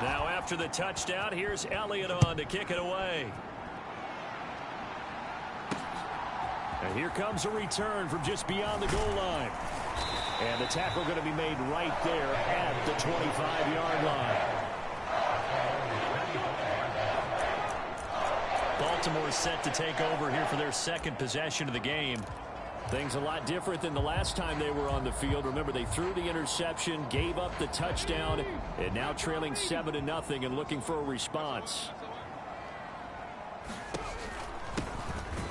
Now after the touchdown, here's Elliott on to kick it away. And here comes a return from just beyond the goal line. And the tackle going to be made right there at the 25-yard line. Baltimore set to take over here for their second possession of the game. Things a lot different than the last time they were on the field. Remember, they threw the interception, gave up the touchdown, and now trailing 7-0 and looking for a response.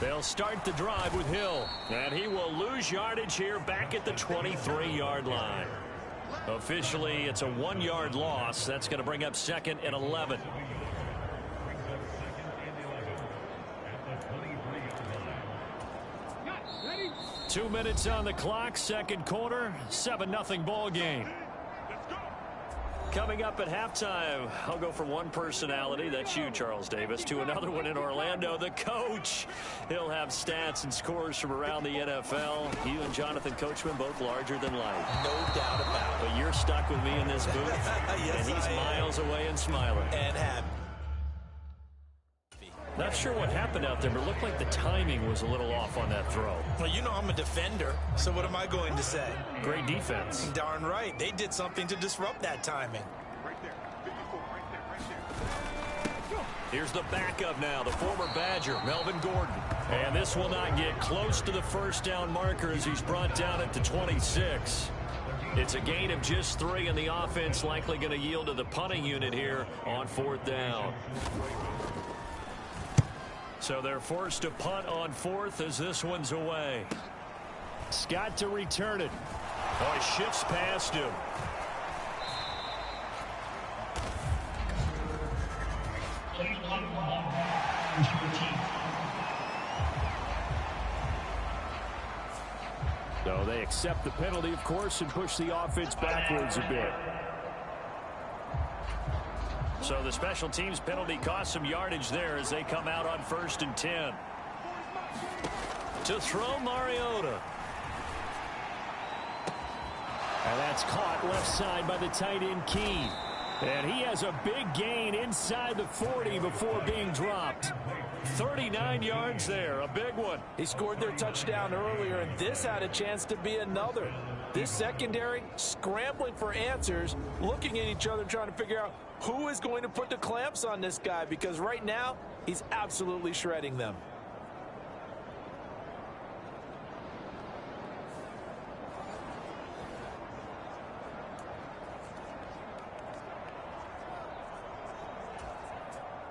They'll start the drive with Hill, and he will lose yardage here back at the 23-yard line. Officially, it's a 1-yard loss. That's going to bring up 2nd and 11. Ready? 2 minutes on the clock, second quarter, 7-0 ball game. Coming up at halftime, I'll go from one personality, that's you, Charles Davis, to another one in Orlando, the coach. He'll have stats and scores from around the NFL. You and Jonathan Coachman, both larger than life. No doubt about it. But you're stuck with me in this booth, yes, and he's miles away and smiling. And happy. Not sure what happened out there, but it looked like the timing was a little off on that throw. Well, you know I'm a defender, so what am I going to say? Great defense. Darn right. They did something to disrupt that timing. Here's the backup now, the former Badger, Melvin Gordon. And this will not get close to the first down marker as he's brought down at the 26. It's a gain of just 3, and the offense likely going to yield to the punting unit here on 4th down. So they're forced to punt on 4th as this one's away. Scott to return it. Oh, he shifts past him. So they accept the penalty, of course, and push the offense backwards a bit. So the special teams penalty cost some yardage there as they come out on 1st and 10. To throw, Mariota. And that's caught left side by the tight end, Keene. And he has a big gain inside the 40 before being dropped. 39 yards there, a big one. He scored their touchdown earlier, and this had a chance to be another. This secondary scrambling for answers, looking at each other, trying to figure out who is going to put the clamps on this guy, because right now he's absolutely shredding them.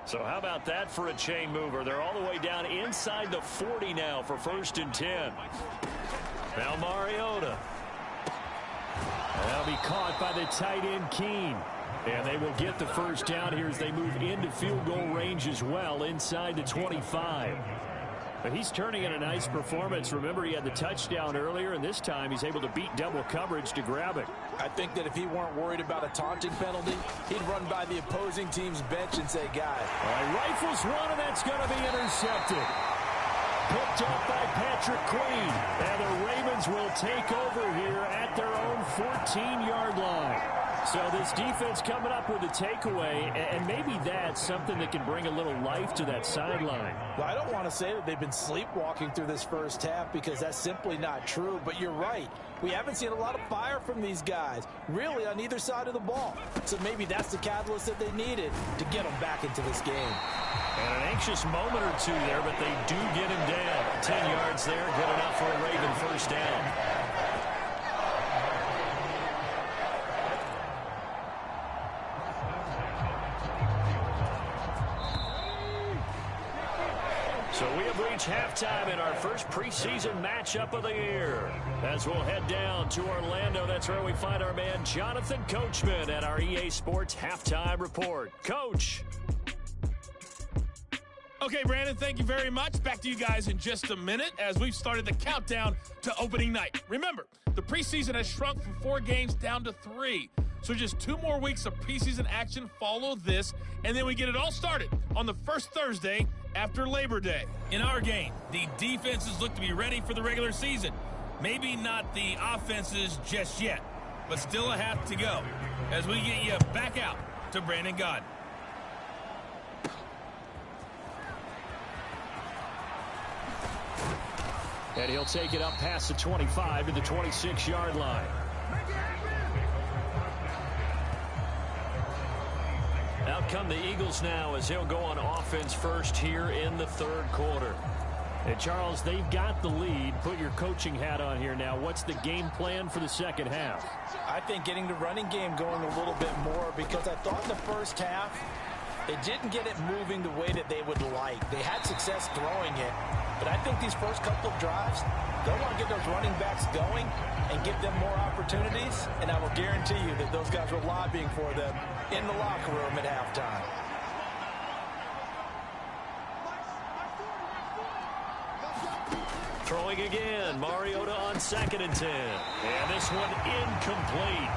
So how about that for a chain mover? They're all the way down inside the 40 now for 1st and 10. Now Mariota. That'll be caught by the tight end, Keene. And they will get the first down here as they move into field goal range as well inside the 25. But he's turning in a nice performance. Remember, he had the touchdown earlier, and this time he's able to beat double coverage to grab it. I think that if he weren't worried about a taunting penalty, he'd run by the opposing team's bench and say, guy. All right, rifles one, and that's going to be intercepted. Picked up by Patrick Queen. And the Ravens will take over here at their own 14-yard line. So this defense coming up with a takeaway, and maybe that's something that can bring a little life to that sideline. Well, I don't want to say that they've been sleepwalking through this first half, because that's simply not true, but you're right. We haven't seen a lot of fire from these guys, really, on either side of the ball. So maybe that's the catalyst that they needed to get them back into this game. And an anxious moment or two there, but they do get him down. 10 yards there, good enough for a Raven first down. So we have reached halftime in our first preseason matchup of the year. As we'll head down to Orlando, that's where we find our man Jonathan Coachman at our EA Sports Halftime Report. Coach. Okay, Brandon, thank you very much. Back to you guys in just a minute as we've started the countdown to opening night. Remember, the preseason has shrunk from 4 games down to 3. So just 2 more weeks of preseason action follow this, and then we get it all started on the first Thursday after Labor Day. In our game, the defenses look to be ready for the regular season. Maybe not the offenses just yet, but still a half to go as we get you back out to Brandon Gott. And he'll take it up past the 25 to the 26-yard line. Out come the Eagles now as he'll go on offense first here in the third quarter. And Charles, they've got the lead. Put your coaching hat on here now. What's the game plan for the second half? I think getting the running game going a little bit more, because I thought in the first half they didn't get it moving the way that they would like. They had success throwing it, but I think these first couple of drives, they'll want to get those running backs going and give them more opportunities, and I will guarantee you that those guys were lobbying for them in the locker room at halftime. Throwing again, Mariota on 2nd and 10. And this one incomplete.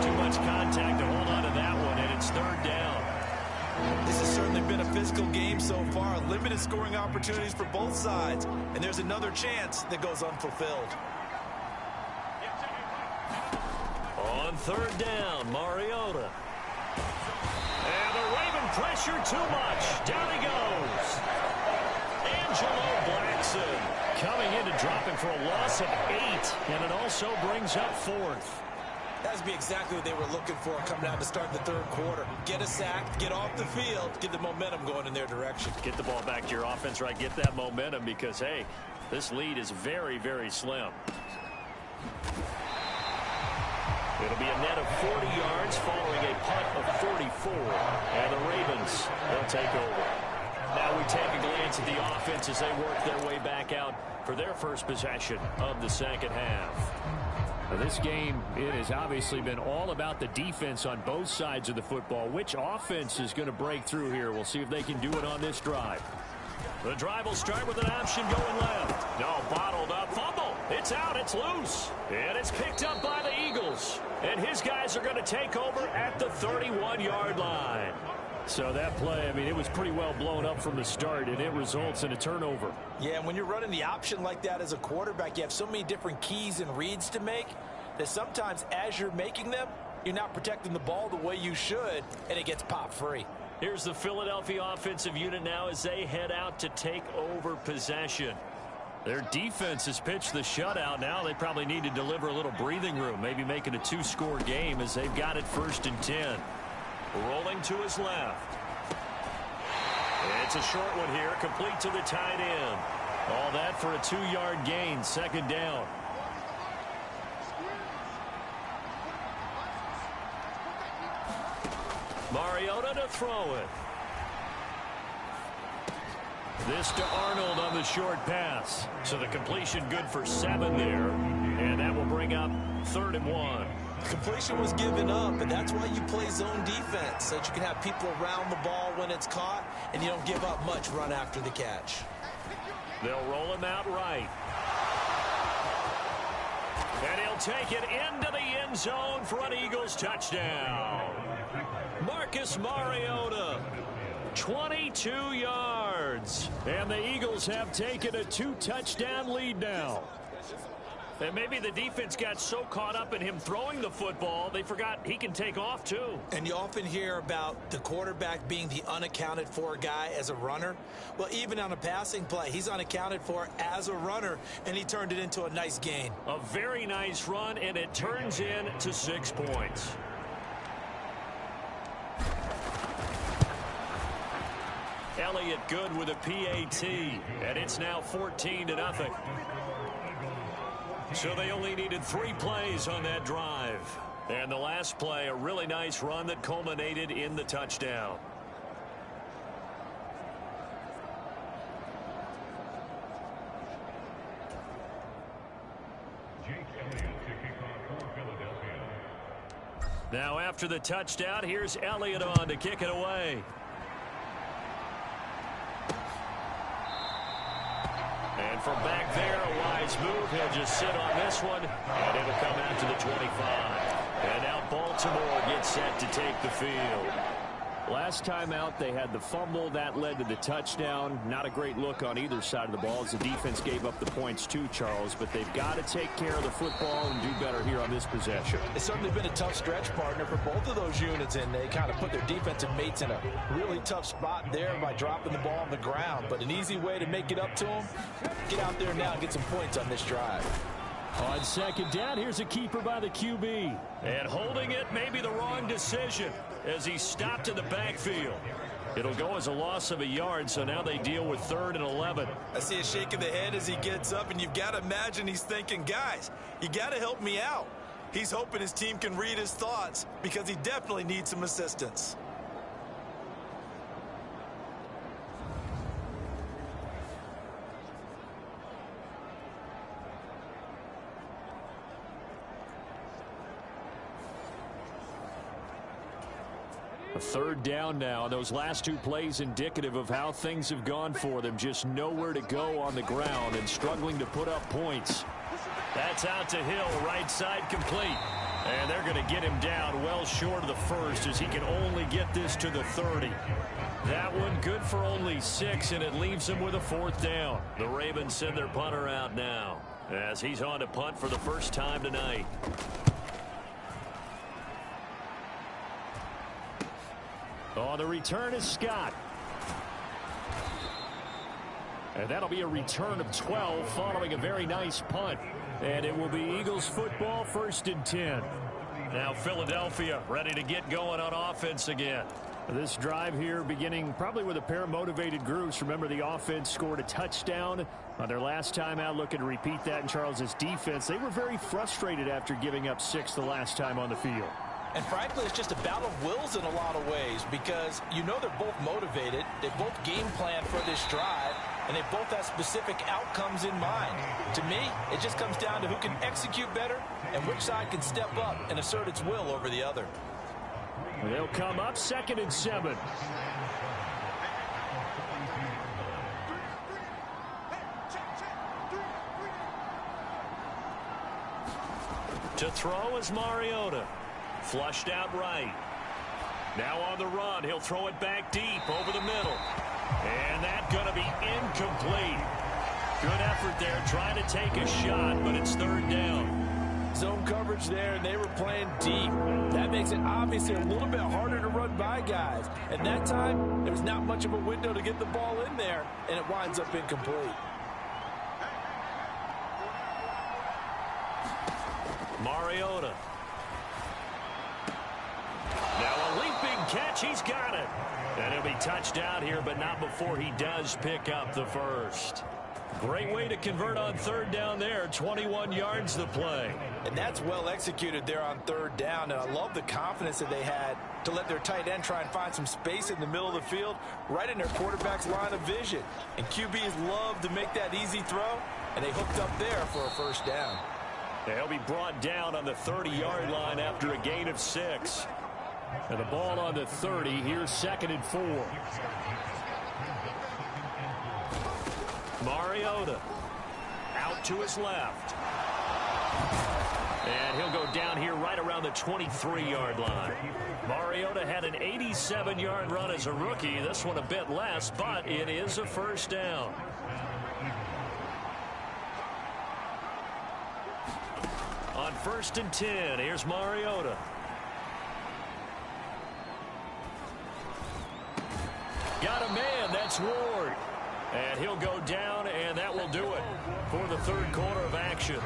Too much contact to hold on to that one, and it's 3rd down. This has certainly been a physical game so far. Limited scoring opportunities for both sides. And there's another chance that goes unfulfilled. On 3rd down, Mariota. And the Raven pressure too much. Down he goes. Angelo Blackson coming in to drop him for a loss of 8. And it also brings up 4th. That would be exactly what they were looking for coming out to start the third quarter. Get a sack, get off the field, get the momentum going in their direction. Get the ball back to your offense, right? Get that momentum because, hey, this lead is very, very slim. It'll be a net of 40 yards following a punt of 44. And the Ravens will take over. Now we take a glance at the offense as they work their way back out for their first possession of the second half. Now this game, it has obviously been all about the defense on both sides of the football. Which offense is going to break through here? We'll see if they can do it on this drive. The drive will start with an option going left. No, bottled up. Fumble. It's out. It's loose. And it's picked up by the Eagles. And his guys are going to take over at the 31-yard line. So that play, I mean, it was pretty well blown up from the start, and it results in a turnover. Yeah, and when you're running the option like that as a quarterback, you have so many different keys and reads to make that sometimes as you're making them, you're not protecting the ball the way you should, and it gets popped free. Here's the Philadelphia offensive unit now as they head out to take over possession. Their defense has pitched the shutout. Now they probably need to deliver a little breathing room, maybe make it a 2-score game as they've got it 1st and 10. Rolling to his left. It's a short one here, complete to the tight end. All that for a 2-yard gain, 2nd down. Mariota to throw it. This to Arnold on the short pass. So the completion good for 7 there. And that will bring up 3rd and 1. Completion was given up, and that's why you play zone defense, so that you can have people around the ball when it's caught, and you don't give up much run after the catch. They'll roll him out right. And he'll take it into the end zone for an Eagles touchdown. Marcus Mariota, 22 yards. And the Eagles have taken a 2-touchdown lead now. And maybe the defense got so caught up in him throwing the football, they forgot he can take off, too. And you often hear about the quarterback being the unaccounted for guy as a runner. Well, even on a passing play, he's unaccounted for as a runner, and he turned it into a nice gain. A very nice run, and it turns into 6 points. Elliott good with a PAT, and it's now 14-0. So they only needed 3 plays on that drive. And the last play, a really nice run that culminated in the touchdown. Now after the touchdown, here's Elliott on to kick it away. And from back there, a wise move. He'll just sit on this one, and it'll come out to the 25. And now Baltimore gets set to take the field. Last time out, they had the fumble. That led to the touchdown. Not a great look on either side of the ball as the defense gave up the points too, Charles. But they've got to take care of the football and do better here on this possession. It's certainly been a tough stretch, partner, for both of those units, and they kind of put their defensive mates in a really tough spot there by dropping the ball on the ground. But an easy way to make it up to them, get out there now and get some points on this drive. On second down, here's a keeper by the QB. And holding it may be the wrong decision as he stopped in the backfield. It'll go as a loss of a yard, so now they deal with 3rd and 11. I see a shake of the head as he gets up, and you've got to imagine he's thinking, guys, you got to help me out. He's hoping his team can read his thoughts because he definitely needs some assistance. A 3rd down now. Those last 2 plays indicative of how things have gone for them. Just nowhere to go on the ground and struggling to put up points. That's out to Hill, right side complete. And they're going to get him down well short of the first as he can only get this to the 30. That one good for only 6, and it leaves him with a 4th down. The Ravens send their punter out now as he's on to punt for the first time tonight. On the return is Scott. And that'll be a return of 12 following a very nice punt. And it will be Eagles football, 1st and 10. Now Philadelphia ready to get going on offense again. This drive here beginning probably with a pair of motivated groups. Remember, the offense scored a touchdown on their last time out. Looking to repeat that in Charles's defense. They were very frustrated after giving up 6 the last time on the field. And frankly, it's just a battle of wills in a lot of ways because you know they're both motivated. They both game plan for this drive, and they both have specific outcomes in mind. To me, it just comes down to who can execute better and which side can step up and assert its will over the other. They'll come up 2nd and 7. To throw is Mariota. Flushed out right. Now on the run. He'll throw it back deep over the middle. And that's going to be incomplete. Good effort there trying to take a shot, but it's 3rd down. Zone coverage there, and they were playing deep. That makes it obviously a little bit harder to run by guys. At that time, there's not much of a window to get the ball in there, and it winds up incomplete. Mariota. Now a leaping catch. He's got it. And he'll be touched out here, but not before he does pick up the first. Great way to convert on 3rd down there. 21 yards the play. And that's well executed there on 3rd down. And I love the confidence that they had to let their tight end try and find some space in the middle of the field, right in their quarterback's line of vision. And QBs love to make that easy throw, and they hooked up there for a 1st down. He'll be brought down on the 30-yard line after a gain of 6. And the ball on the 30. Here's 2nd and 4. Mariota out to his left. And he'll go down here right around the 23-yard line. Mariota had an 87-yard run as a rookie. This one a bit less, but it is a 1st down. On 1st and 10, here's Mariota. Got a man, that's Ward. And he'll go down, and that will do it for the 3rd quarter of action.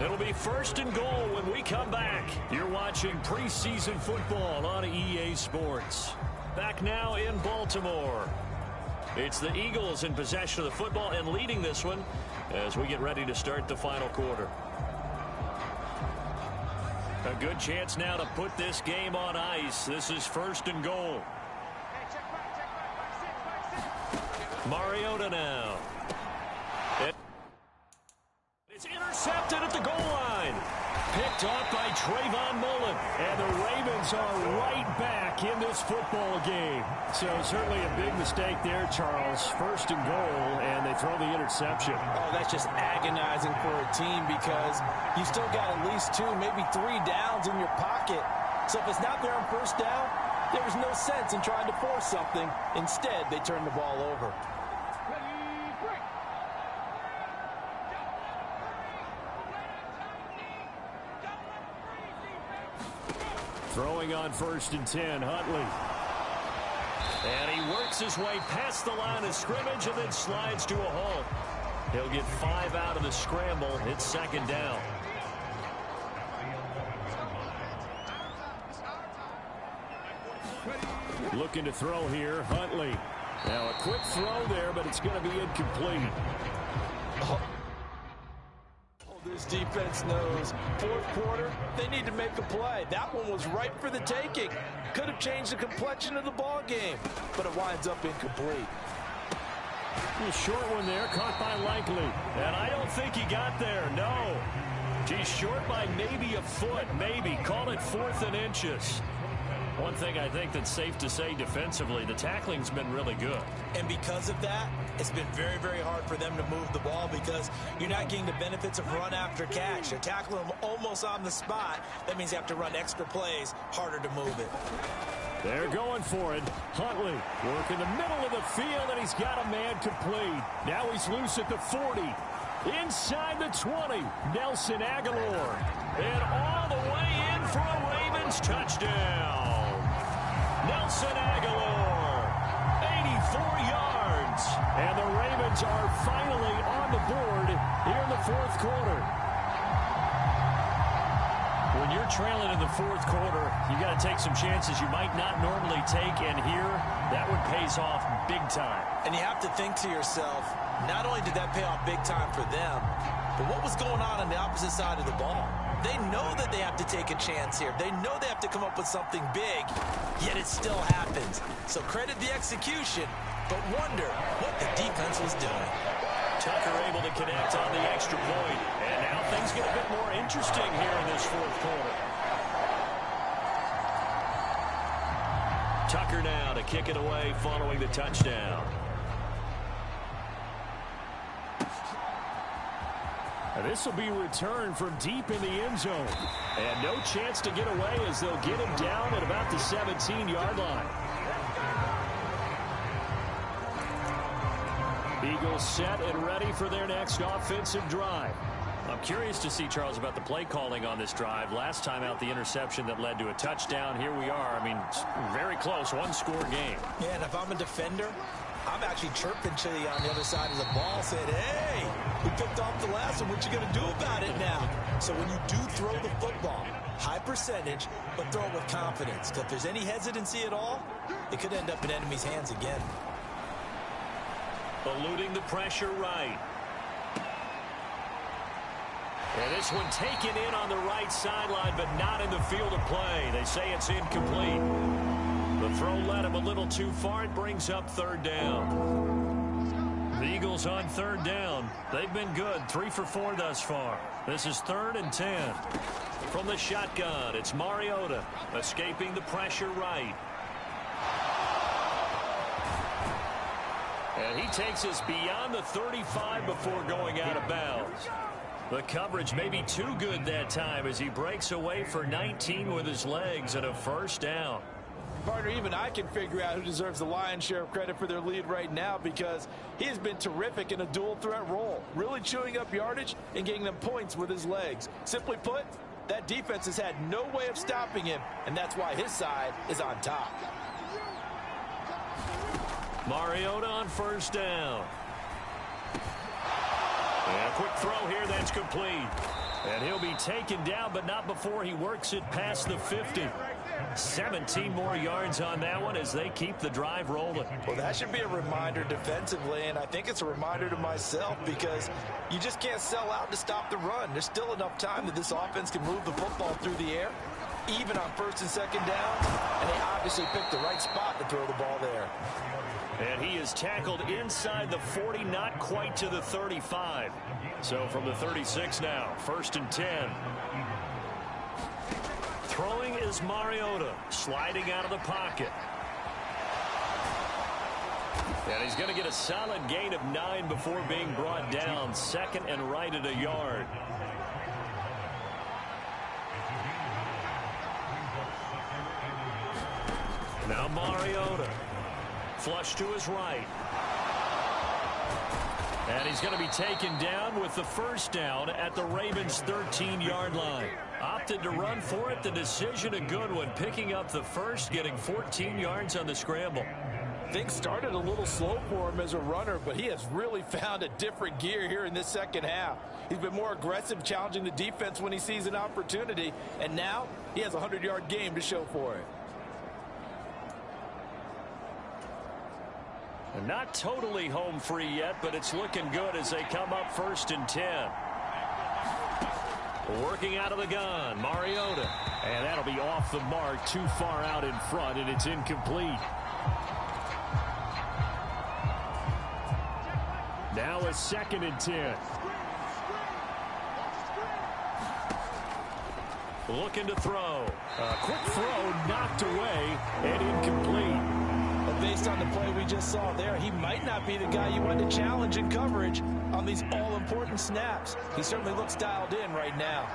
It'll be 1st and goal when we come back. You're watching preseason football on EA Sports. Back now in Baltimore. It's the Eagles in possession of the football and leading this one as we get ready to start the final quarter. A good chance now to put this game on ice. This is 1st and goal. Mariota now. It's intercepted at the goal line. Picked off by Trayvon Mullen. And the Ravens are right back in this football game. So certainly a big mistake there, Charles. 1st and goal, and they throw the interception. Oh, that's just agonizing for a team because you still got at least 2, maybe 3 downs in your pocket. So if it's not there on 1st down, There was no sense in trying to force something. Instead, they turned the ball over. Throwing on 1st and 10, Huntley. And he works his way past the line of scrimmage and then slides to a halt. He'll get 5 out of the scramble. It's 2nd down. Looking to throw here, Huntley. Now a quick throw there, but it's going to be incomplete. This defense knows 4th quarter, they need to make a play. That one was ripe for the taking. Could have changed the complexion of the ball game, but it winds up incomplete. A short one there, caught by Likely. And I don't think he got there, no. He's short by maybe a foot, maybe. Call it 4th and inches. One thing I think that's safe to say defensively, the tackling's been really good. And because of that, it's been very, very hard for them to move the ball because you're not getting the benefits of run after catch. They're tackling them almost on the spot. That means you have to run extra plays, harder to move it. They're going for it. Huntley working the middle of the field, and he's got a man complete. Now he's loose at the 40. Inside the 20, Nelson Aguilar. And all the way in for a Ravens touchdown. Nelson Aguilar, 84 yards. And the Ravens are finally on the board here in the 4th quarter. When you're trailing in the 4th quarter, you got to take some chances you might not normally take, and here, that one pays off big time. And you have to think to yourself, not only did that pay off big time for them, but what was going on the opposite side of the ball? They know that they have to take a chance here. They know they have to come up with something big, yet it still happens. So credit the execution, but wonder what the defense was doing. Tucker able to connect on the extra point. And now things get a bit more interesting here in this 4th quarter. Tucker now to kick it away following the touchdown. This will be returned from deep in the end zone. And no chance to get away as they'll get him down at about the 17-yard line. Eagles set and ready for their next offensive drive. I'm curious to see, Charles, about the play calling on this drive. Last time out, the interception that led to a touchdown. Here we are. I mean, very close, one-score game. Yeah, and if I'm a defender, I'm actually chirping to you on the other side of the ball, saying, hey, we picked off the last one. What you going to do about it now? So when you do throw the football, high percentage, but throw it with confidence. Because if there's any hesitancy at all, it could end up in enemy's hands again. Eluding the pressure right. And this one taken in on the right sideline, but not in the field of play. They say it's incomplete. The throw led him a little too far. It brings up 3rd down. The Eagles on 3rd down. They've been good. 3 for 4 thus far. This is 3rd and 10. From the shotgun, it's Mariota escaping the pressure right. And he takes us beyond the 35 before going out of bounds. The coverage may be too good that time as he breaks away for 19 with his legs and a 1st down. Partner, even I can figure out who deserves the lion's share of credit for their lead right now because he has been terrific in a dual threat role, really chewing up yardage and getting them points with his legs. Simply put, that defense has had no way of stopping him, and that's why his side is on top. Mariota on 1st down. And a quick throw here, that's complete. And he'll be taken down, but not before he works it past the 50. 17 more yards on that one as they keep the drive rolling. Well, that should be a reminder defensively, and I think it's a reminder to myself because you just can't sell out to stop the run. There's still enough time that this offense can move the football through the air, even on 1st and 2nd downs, and they obviously picked the right spot to throw the ball there. And he is tackled inside the 40, not quite to the 35. So from the 36 now, 1st and 10. Throwing is Mariota, sliding out of the pocket. And he's going to get a solid gain of 9 before being brought down. 2nd and right at a yard. Now Mariota. Flush to his right. And he's going to be taken down with the first down at the Ravens' 13-yard line. Opted to run for it. The decision a good one. Picking up the first, getting 14 yards on the scramble. Things started a little slow for him as a runner, but he has really found a different gear here in this second half. He's been more aggressive, challenging the defense when he sees an opportunity, and now he has a 100-yard game to show for it. And not totally home free yet, but it's looking good as they come up 1st and 10. Working out of the gun, Mariota. And that'll be off the mark, too far out in front, and it's incomplete. Now a 2nd and 10. Looking to throw. A quick throw knocked away and incomplete. But based on the play we just saw there, he might not be the guy you want to challenge in coverage on these all-important snaps. He certainly looks dialed in right now.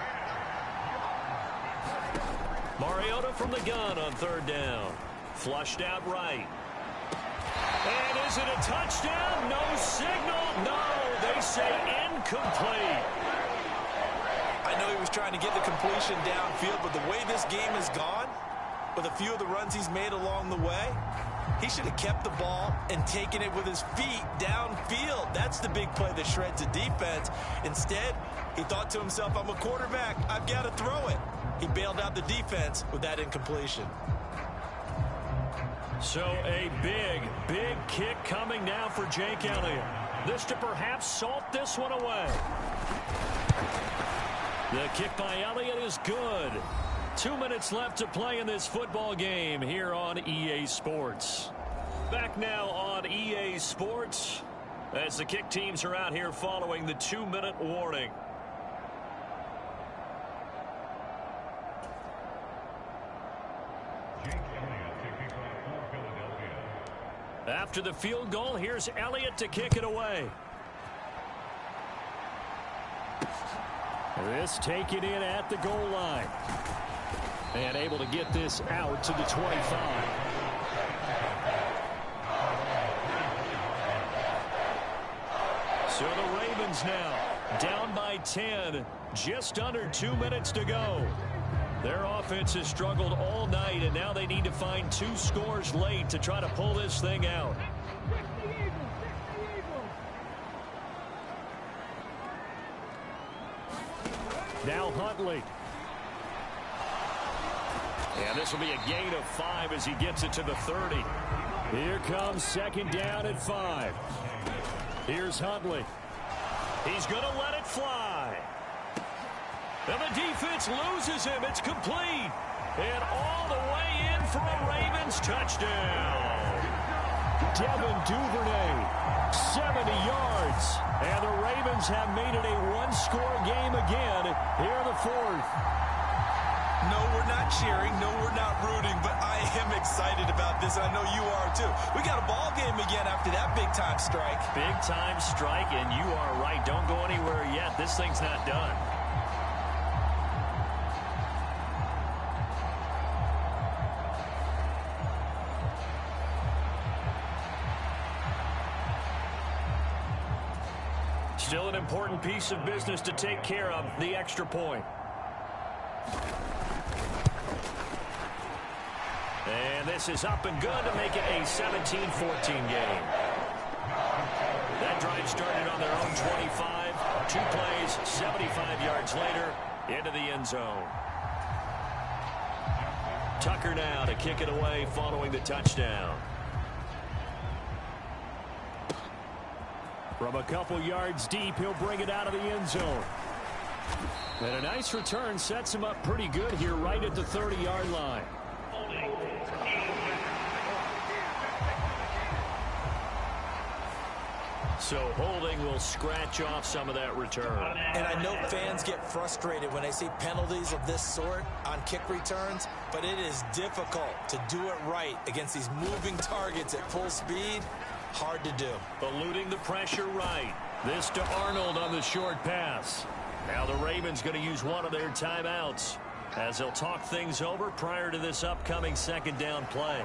Mariota from the gun on 3rd down. Flushed out right. And is it a touchdown? No signal. No, they say incomplete. I know he was trying to get the completion downfield, but the way this game has gone, with a few of the runs he's made along the way, he should have kept the ball and taken it with his feet downfield. That's the big play that shreds the defense. Instead, he thought to himself, I'm a quarterback. I've got to throw it. He bailed out the defense with that incompletion. So a big, big kick coming now for Jake Elliott. This to perhaps salt this one away. The kick by Elliott is good. 2 minutes left to play in this football game here on EA Sports. Back now on EA Sports as the kick teams are out here following the 2-minute warning. After the field goal, here's Elliott to kick it away. This taken in at the goal line. And able to get this out to the 25. So the Ravens now down by 10. Just under 2 minutes to go. Their offense has struggled all night, and now they need to find 2 scores late to try to pull this thing out. Now Huntley. And this will be a gain of 5 as he gets it to the 30. Here comes 2nd down at 5. Here's Huntley. He's going to let it fly. And the defense loses him. It's complete. And all the way in for a Ravens touchdown. Devin Duvernay, 70 yards. And the Ravens have made it a one-score game again here in the 4th. No, we're not cheering. No, we're not rooting, but I am excited about this. I know you are, too. We got a ball game again after that big-time strike. Big-time strike, and you are right. Don't go anywhere yet. This thing's not done. Still an important piece of business to take care of, the extra point. And this is up and good to make it a 17-14 game. That drive started on their own 25. 2 plays, 75 yards later, into the end zone. Tucker now to kick it away following the touchdown. From a couple yards deep, he'll bring it out of the end zone. And a nice return sets him up pretty good here right at the 30-yard line. So holding will scratch off some of that return. And I know fans get frustrated when they see penalties of this sort on kick returns, but it is difficult to do it right against these moving targets at full speed. Hard to do. Eluding the pressure right. This to Arnold on the short pass. Now the Ravens going to use one of their timeouts as they'll talk things over prior to this upcoming 2nd down play.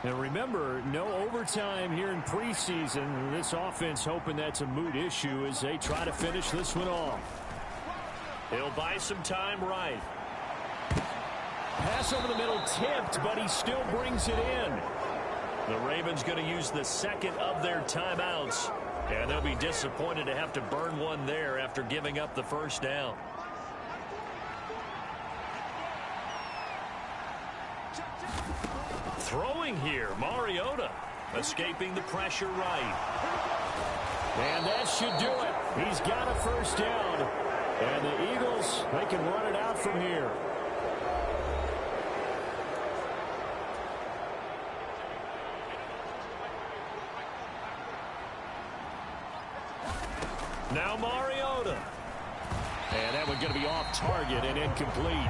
And remember, no overtime here in preseason. This offense hoping that's a moot issue as they try to finish this one off. He'll buy some time right. Pass over the middle tipped, but he still brings it in. The Ravens going to use the second of their timeouts. And they'll be disappointed to have to burn one there after giving up the first down. Throwing here, Mariota escaping the pressure right. And that should do it. He's got a first down. And the Eagles, they can run it out from here. Now Mariota. And that one's going to be off target and incomplete.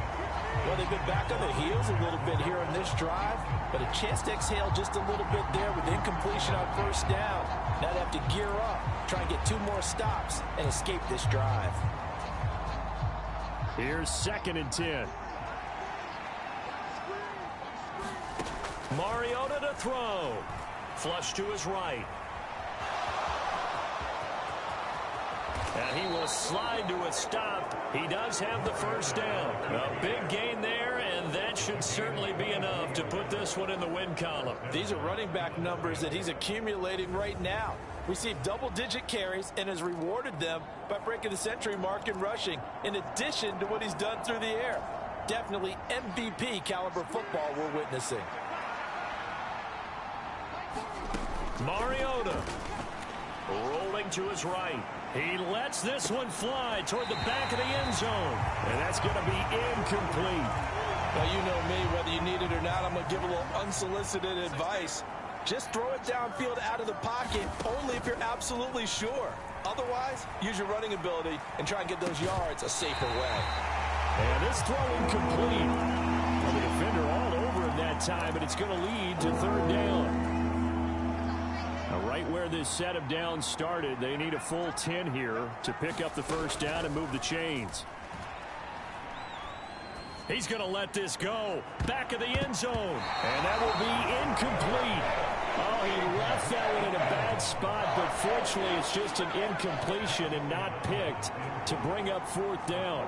Well, they've been back on their heels a little bit here on this drive, but a chance to exhale just a little bit there with incompletion on first down. Now they have to gear up, try and get 2 more stops, and escape this drive. Here's 2nd and 10. Mariota to throw. Flush to his right. And he will slide to a stop. He does have the first down. A big gain there, and that should certainly be enough to put this one in the win column. These are running back numbers that he's accumulating right now. Received double-digit carries and has rewarded them by breaking the century mark in rushing, in addition to what he's done through the air. Definitely MVP caliber football we're witnessing. Mariota rolling to his right. He lets this one fly toward the back of the end zone. And that's going to be incomplete. Well, you know me, whether you need it or not, I'm going to give a little unsolicited advice. Just throw it downfield out of the pocket, only if you're absolutely sure. Otherwise, use your running ability and try and get those yards a safer way. And this throw incomplete. Well, the defender all over him that time, but it's going to lead to 3rd down. Now, right where this set of downs started, they need a full 10 here to pick up the first down and move the chains. He's going to let this go. Back of the end zone. And that will be incomplete. Oh, he left that one in a bad spot, but fortunately it's just an incompletion and not picked to bring up 4th down.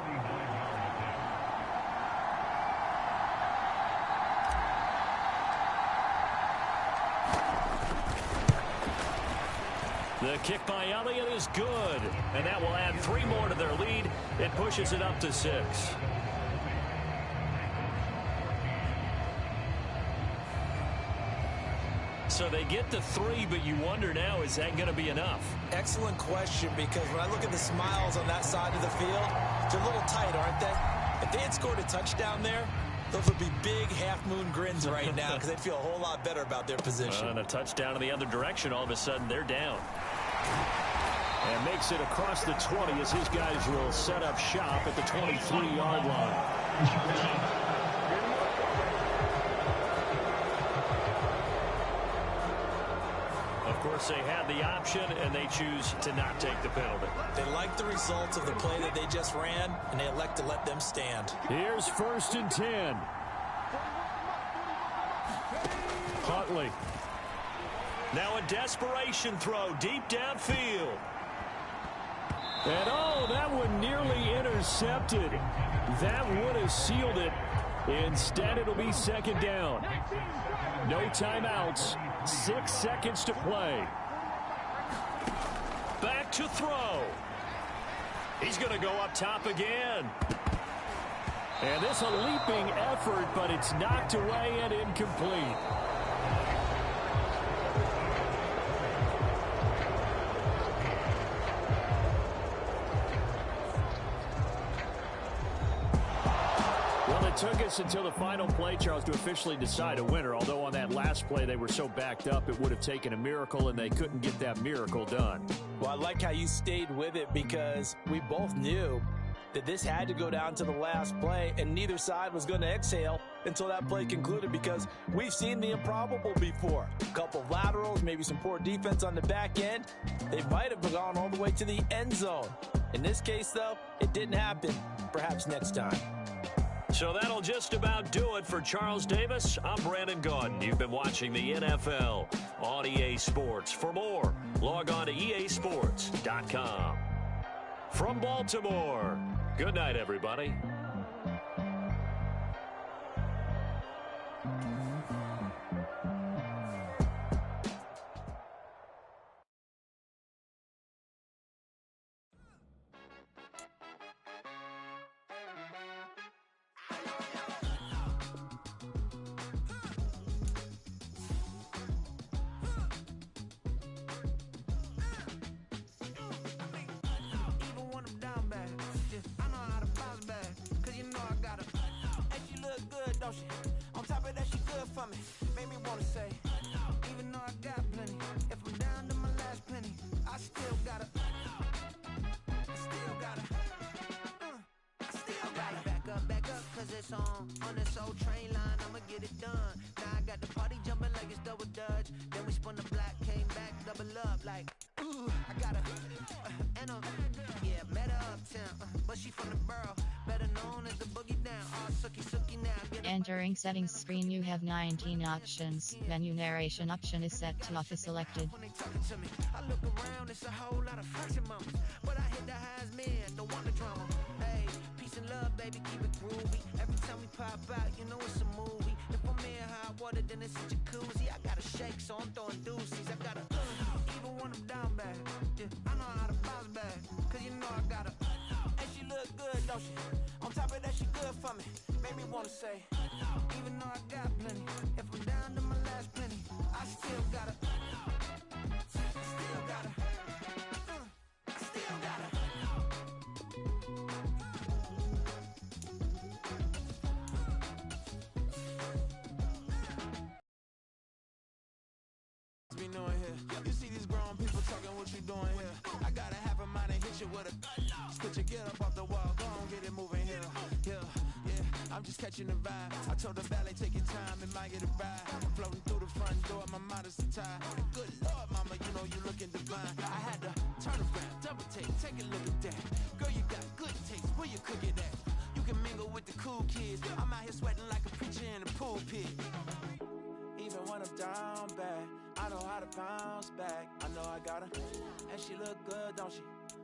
The kick by Elliott is good, and that will add 3 more to their lead. It pushes it up to 6. So they get to 3, but you wonder now, is that going to be enough? Excellent question, because when I look at the smiles on that side of the field, they're a little tight, aren't they? If they had scored a touchdown there, those would be big half-moon grins right now because they'd feel a whole lot better about their position. And a touchdown in the other direction, all of a sudden they're down. And makes it across the 20 as his guys will set up shop at the 23-yard line. Of course, they had the option, and they choose to not take the penalty. They like the results of the play that they just ran, and they elect to let them stand. Here's 1st and 10. Huntley. Now a desperation throw deep downfield. And, oh, that one nearly intercepted. That would have sealed it. Instead, it'll be 2nd down. No timeouts. 6 seconds to play. Back to throw. He's going to go up top again. And this a leaping effort, but it's knocked away and incomplete. It took us until the final play, Charles, to officially decide a winner. Although on that last play they were so backed up, it would have taken a miracle, and they couldn't get that miracle done. Well, I like how you stayed with it because we both knew that this had to go down to the last play, and neither side was going to exhale until that play concluded because we've seen the improbable before. A couple of laterals, maybe some poor defense on the back end. They might have gone all the way to the end zone. In this case, though, it didn't happen. Perhaps next time. So that'll just about do it for Charles Davis. I'm Brandon Gaudin. You've been watching the NFL on EA Sports. For more, log on to easports.com. From Baltimore, good night, everybody. On top of that, she good for me. Made me wanna say, even though I got plenty, if I'm down to my last penny, I still gotta back up, cause it's on this old train line, I'ma get it done. Now I got the party jumping like it's double dutch. Then we spun the block, came back, double up, like, ooh, I gotta, and met her uptown, but she from the borough, better known as the boogie down, all sookie now. Entering settings screen, you have 19 options. Menu narration option is set to office selected. When they talking to me, I look around, it's a whole lot of flexing moments, but I hit the highs, man, don't want the drama. Hey, peace and love, baby, keep it groovy. Every time we pop out, you know it's a movie. If I'm in hot water, then it's a jacuzzi. I gotta shake, so I'm throwing deuces. I gotta, even when I'm down bad, yeah, I know how to bounce back, cause you know I gotta, and she look good, don't she? On top of that, she good for me. Made me wanna say, even though I got plenty, if I'm down to my last penny, I still gotta, be knowing here. You see these grown people talking, what you doing here? I gotta have a mind and hit you with a split you, get up off the wall, go on, get it moving here. Yeah, I'm just catching the vibe. I told the ballet, take your time, it might get a ride. Floating through the front door, my mind is tied. Good Lord, mama, you know you looking divine. I had to turn around, double take a look at that. Girl, you got good taste, where you cook it at? You can mingle with the cool kids. I'm out here sweating like a preacher in a pulpit. Even when I'm down bad, I know how to bounce back. I know I got her, and she look good, don't she?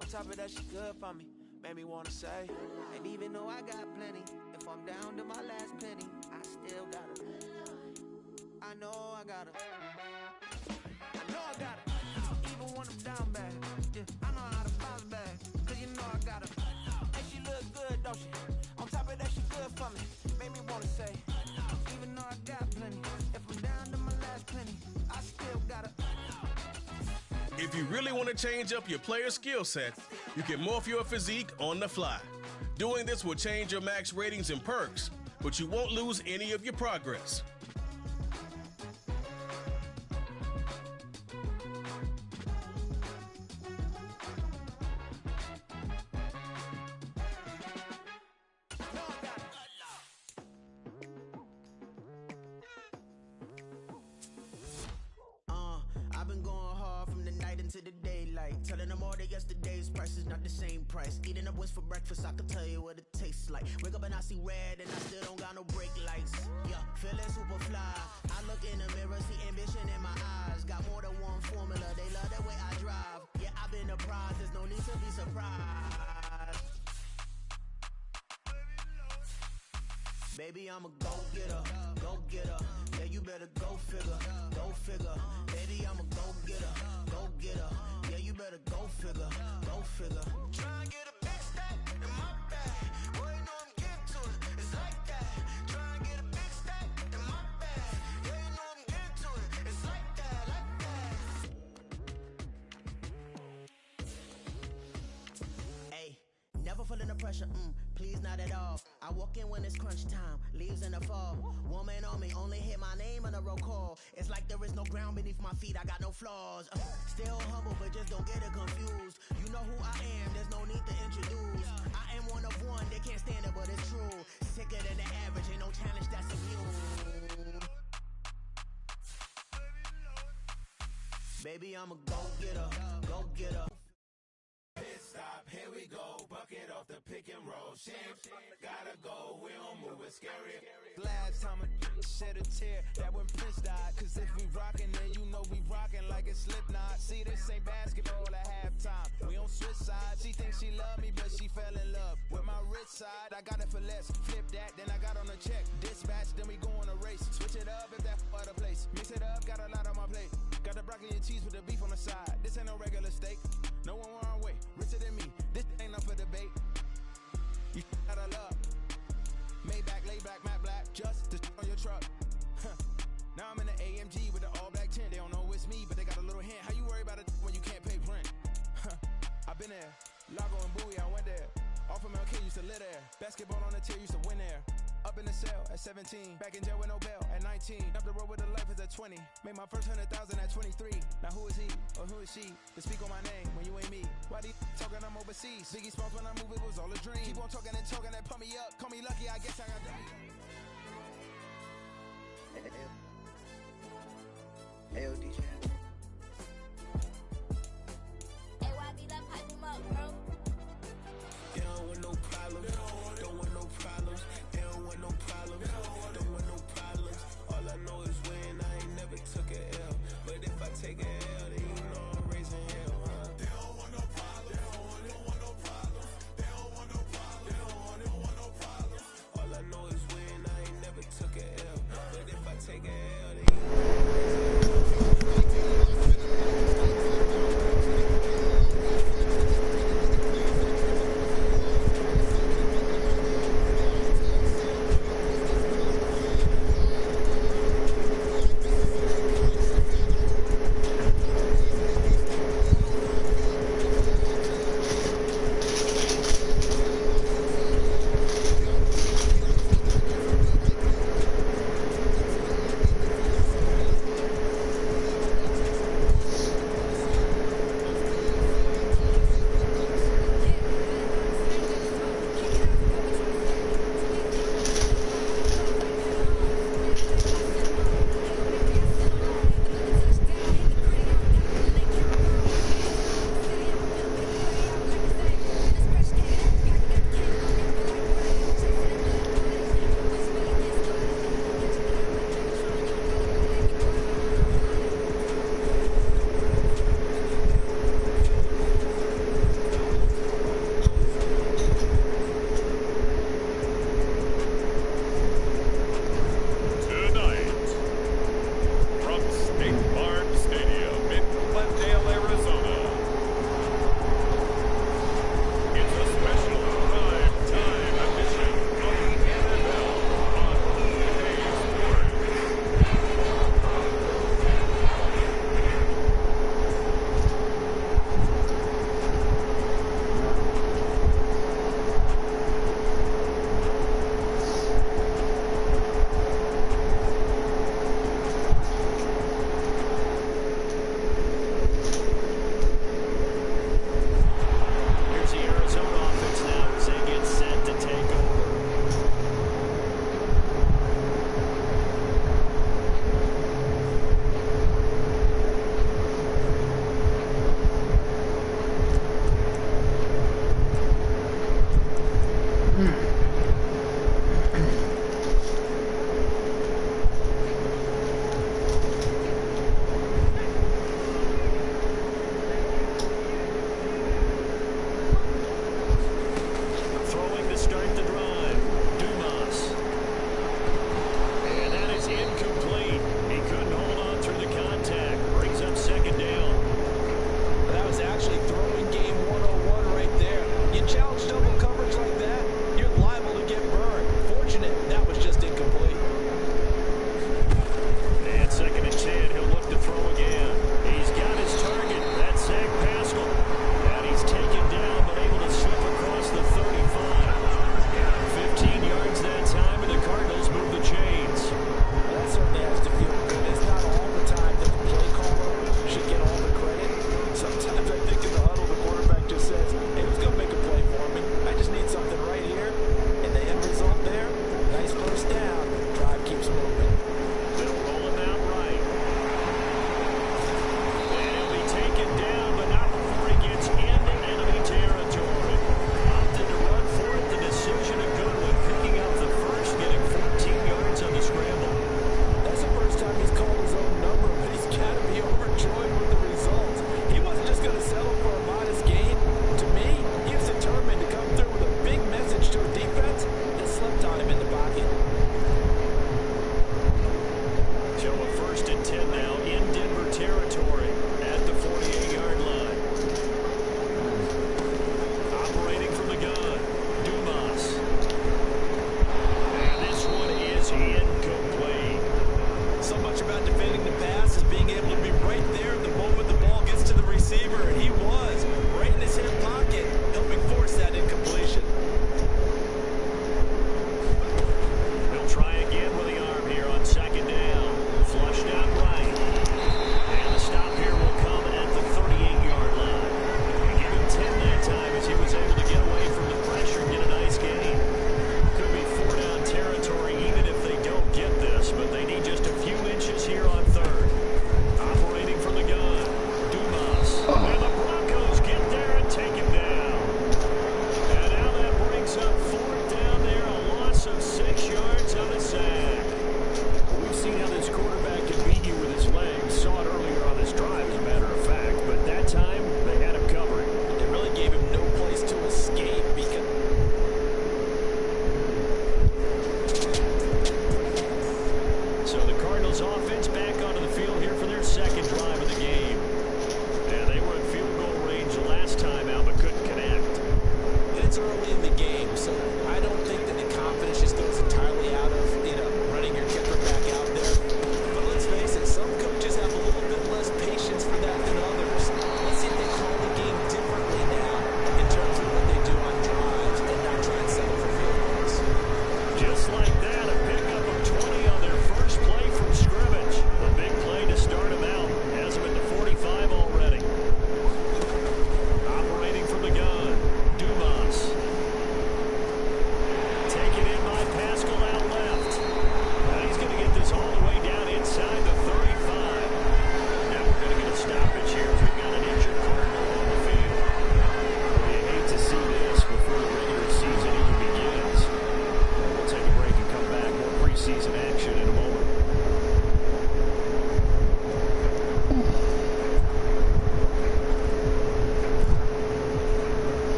On top of that, she good for me. Made me wanna say, and even though I got plenty, if I'm down to my last penny, I still got her. I know I got her. I know I got her. Even when I'm down bad, yeah, I know how to bounce back, cause you know I got her. And she look good, don't she? On top of that, she good for me. Made me wanna say, even though I got plenty, if I'm down to my last penny, I still got her. If you really want to change up your player skill set, you can morph your physique on the fly. Doing this will change your max ratings and perks, but you won't lose any of your progress. I've been going hard from the night into the daylight, telling them all that yesterday's price is not the same price. Eating up what's for breakfast, I can tell you what it tastes like. Wake up and I see red and I still don't got no brake lights. Yeah, feeling super fly. I look in the mirror, see ambition in my eyes. Got more than one formula, they love the way I drive. Yeah, I've been apprised, there's no need to be surprised. Baby, I'm a go-getter, go-getter. Yeah, you better go figure, go figure. Baby, I'm a go-getter, go-getter. Yeah, you better go figure, go figure. Try and get a big stack in my bag. Boy, you know I'm getting to it, it's like that. Try and get a big stack in my bag. Yeah, you know I'm getting to it, it's like that, like that. Hey, never feeling the pressure, please not at all. I walk in when it's crunch time, leaves in the fall. Woman on me, only hit my name on a roll call. It's like there is no ground beneath my feet, I got no flaws. Still humble, but just don't get it confused. You know who I am, there's no need to introduce. I am one of one, they can't stand it, but it's true. Sicker than the average, ain't no challenge that's immune. Baby, I'm a go-getter, go-getter. Pit stop, here we go, bucket off the pick and roll. Champ, gotta go, we don't move. it's scarier. Last time a shed a tear, that when Prince died. Cause if we rockin', then you know we rockin' like it's Slipknot. See, this ain't basketball at halftime. We on switch sides. She thinks she love me, but she fell in love with my rich side. I got it for less. Flip that, then I got on a check. Dispatch, then we go on a race. Switch it up if that other place. Mix it up, got a lot on my plate. Got the broccoli and cheese with the beef on the side. This ain't no regular steak. No one wrong way. Richer than me. This ain't up for debate. You out of love. Maybach, laid back, matte black. Just to on your truck. Now I'm in the AMG with the all black tint. They don't know it's me, but they got a little hint. How you worry about it when you can't pay rent? I been there. Lago and Bowie, I went there. Off of MLK, used to live there. Basketball on the tier, used to win there. Up in the cell at 17. Back in jail with no bail at 19. Up the road with a life is at 20. Made my first 100,000 at 23. Now who is he or who is she to speak on my name when you ain't me? Why they talking I'm overseas? Biggie Smalls when I move, it was all a dream. Keep on talking and talking and pump me up. Call me lucky, I guess I got Hey, DJ. Hey, why be that pipe him up, bro? They don't want no problems. Don't want no problems. They don't want no problems. Don't want no problems. All I know is win. I ain't never took a L. But if I take a L, then you know I'm raising hell, huh? They don't want no problems. They don't want no problems. They don't want no problems. They don't want no problems. All I know is win. I ain't never took a L. But if I take a L,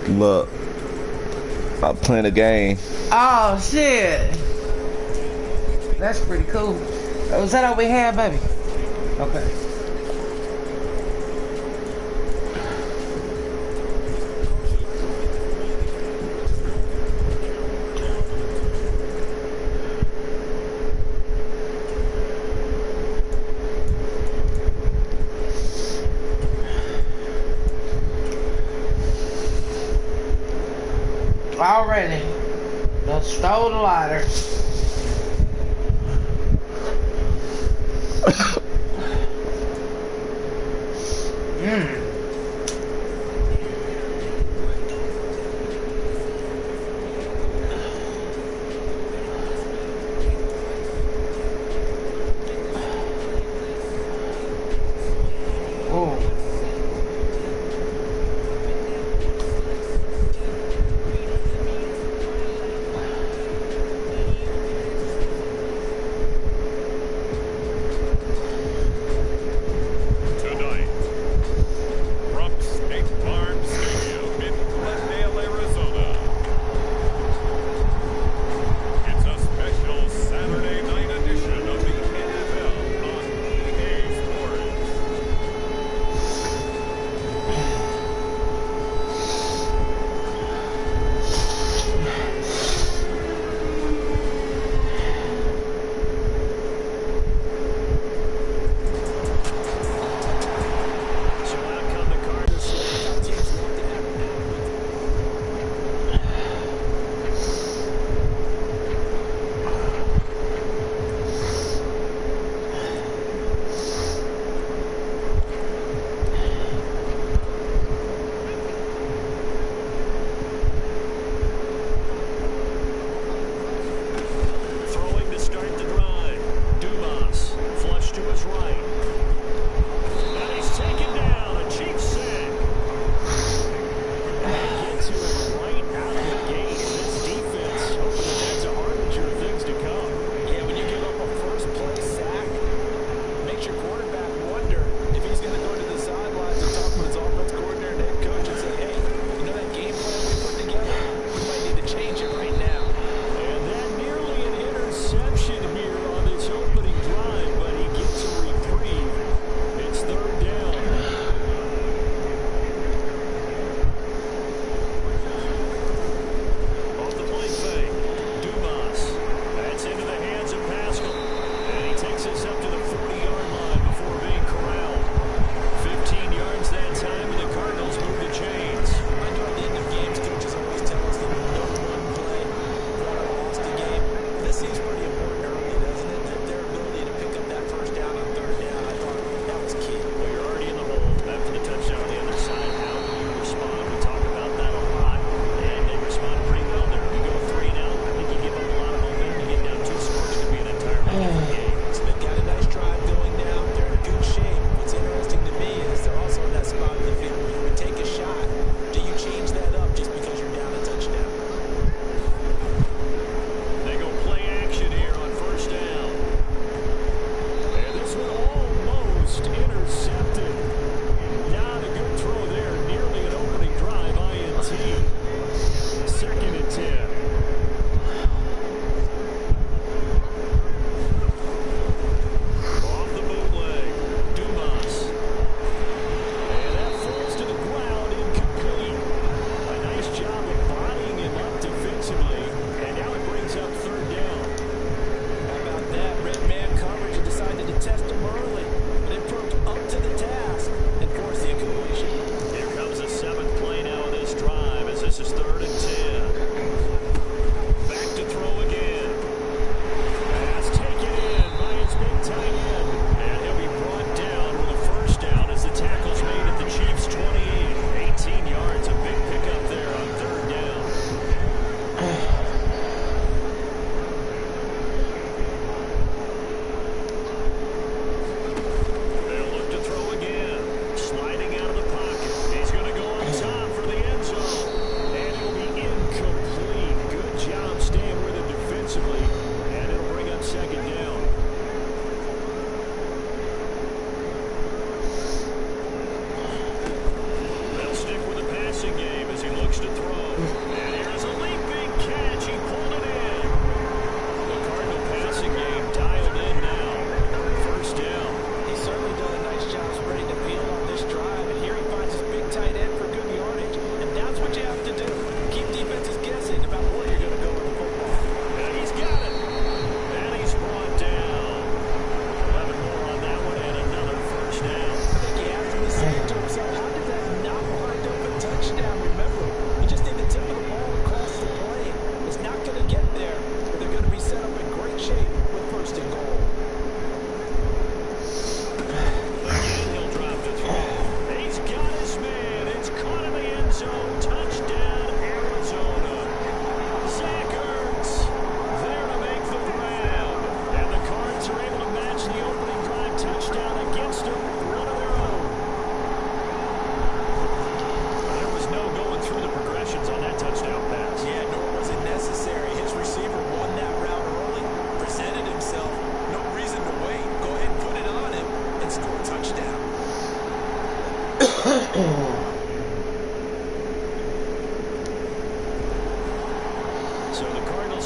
Look, I'm playing a game. Oh shit. That's pretty cool. Was that all we had, baby? Okay. Already. Done stole the lighter.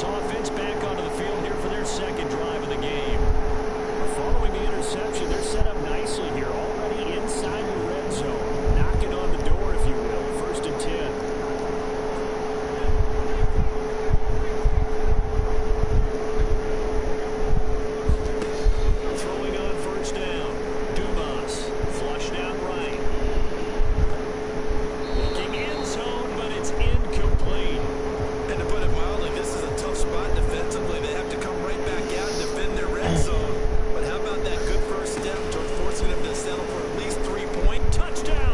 Eagles offense back onto the field here for their second drive of the game. Following the interception, they're set up nicely here, already inside the red zone, knocking on the door, if you will. 1st and 10. Throwing on 1st down. Dumas flushed out right. Looking end zone, but it's incomplete. And to put it mildly, this is a tough spot defensively. They have to come right back out and defend their red zone. But how about that good first step toward forcing them to settle for at least 3 points? Touchdown!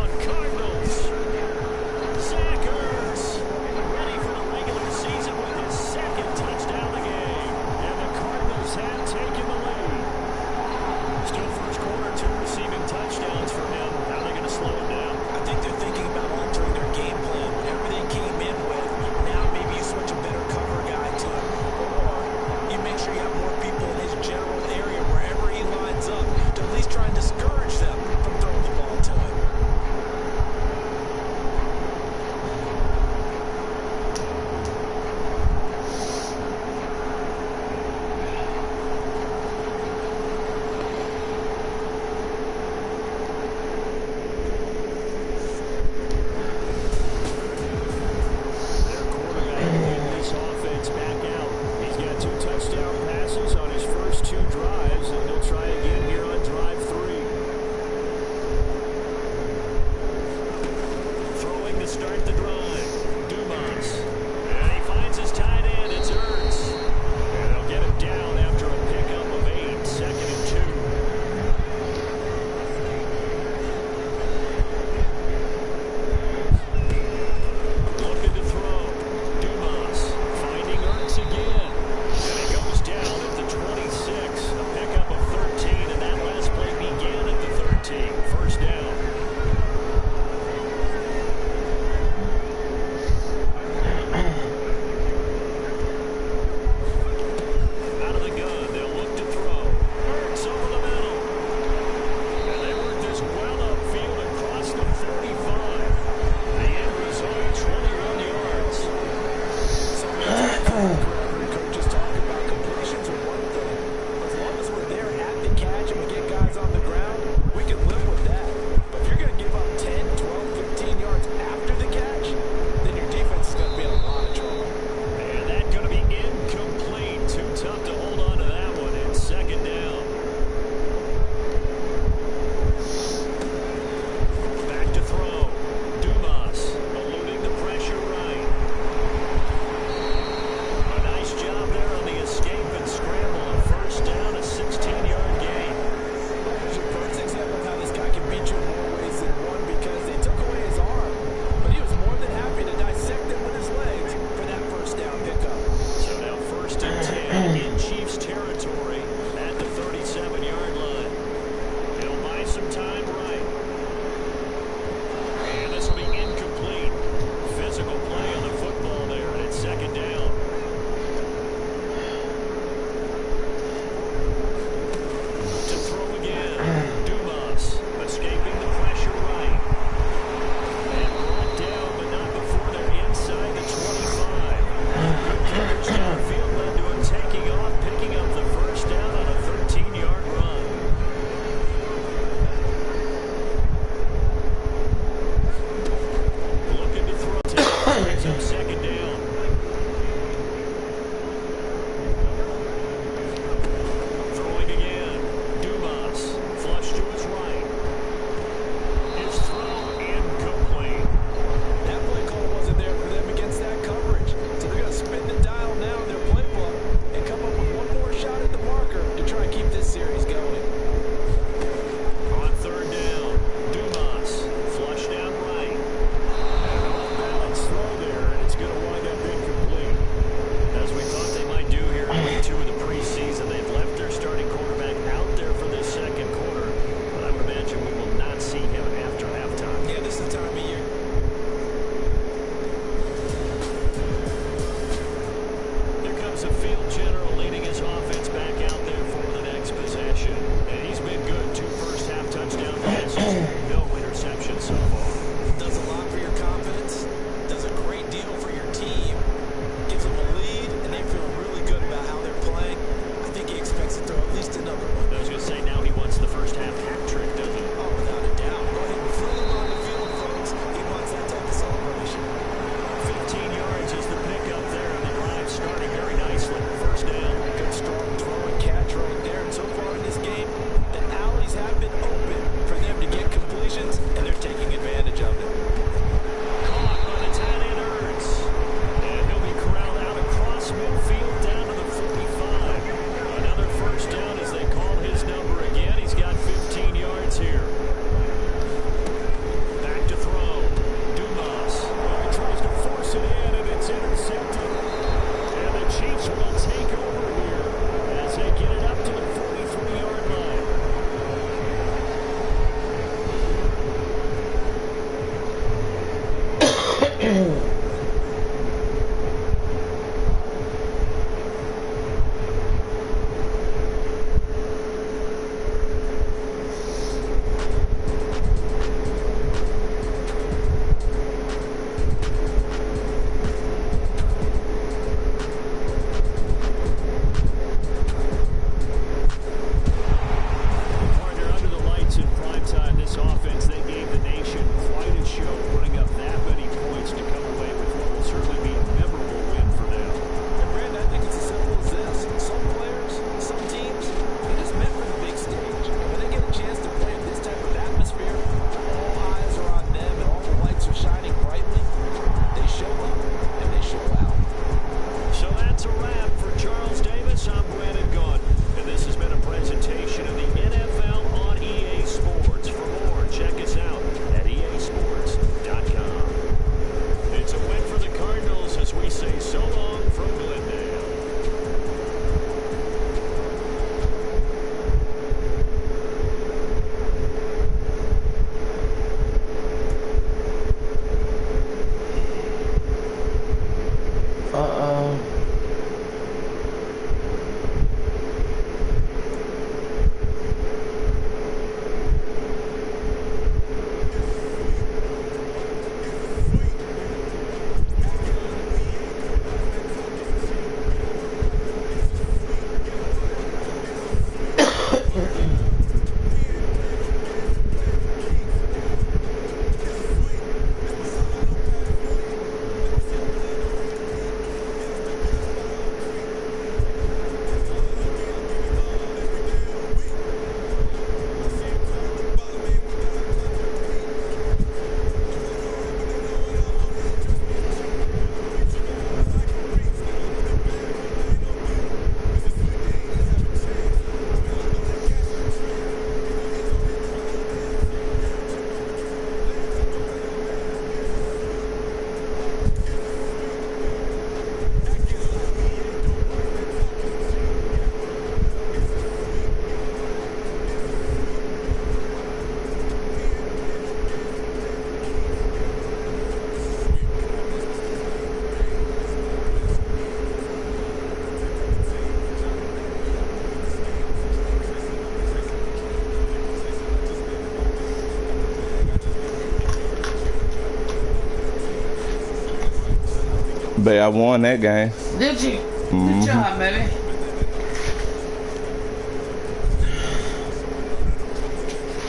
But I won that game. Did you? Good job, baby.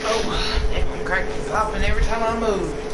Oh, I'm cracking popping every time I move.